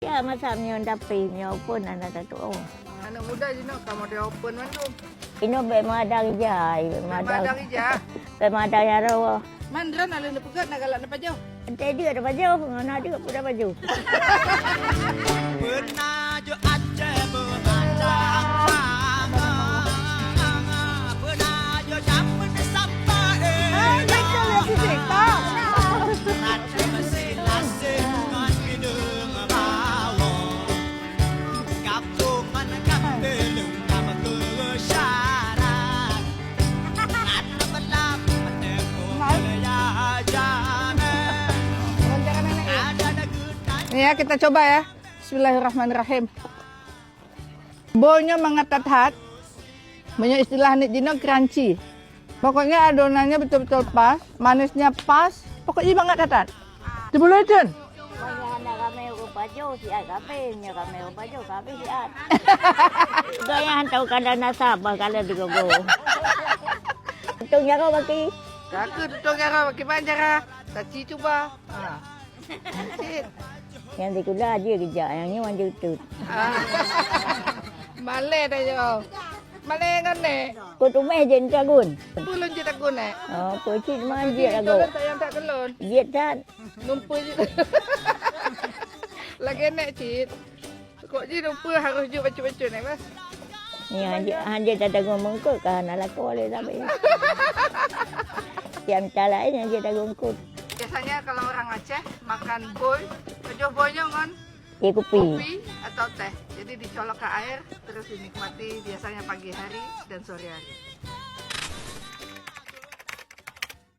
Ya, masa mio dapi mio pun anak tu. Anak muda je nak kamu dia open man tu. Ino be madang jai, be Madang madang. ija. Be madang ya rawa. Mandran alun na pegat nak galak na pajo. Ente dia ada baju, ngana dia pun ada baju. Pernah jo aja mengadang sama. Pernah jo jaman sampai. Kita lihat TikTok. Nanti masih lasing ngan hidung bawa. Kapungan kapelung nama kesyarat. Ada belak menengok ya jaman. Ada dagutan. Nih ya kita coba ya. Bismillahirrahmanirrahim. Bonya mengetat, punya istilah nih Jino crunchy. Pokoknya adonannya betul-betul pas, manisnya pas, pokoknya banget tetat. Diboleh Jen. Banyak anak kami ke baju si ai kami, nya kami ke baju kami si ai. Gaya hantau kada nasabah kada digogo. Untuknya kau bagi. Aku tutong ya bagaimana cara? Taci coba. Sit. Yang dikuda dia kerja, yang ni wan jutut. Malay dah jo. Malay kan ne. Kau tu meh jen kagun. Pulun je tak guna. Oh, kau cik man dia lagu. Tak yang tak kelon. Dia kan. Numpul je. Lagi nak cit. Kok je numpul harus je baca-baca ni mas. Ni hanya tak ngomong kau kan ala kau le tapi. Yang calai yang dia tak ngomong. Biasanya kalau orang Aceh makan boy, tujuh boynya kan Dia kopi. kopi atau teh. Jadi dicolok ke air terus dinikmati biasanya pagi hari dan sore hari.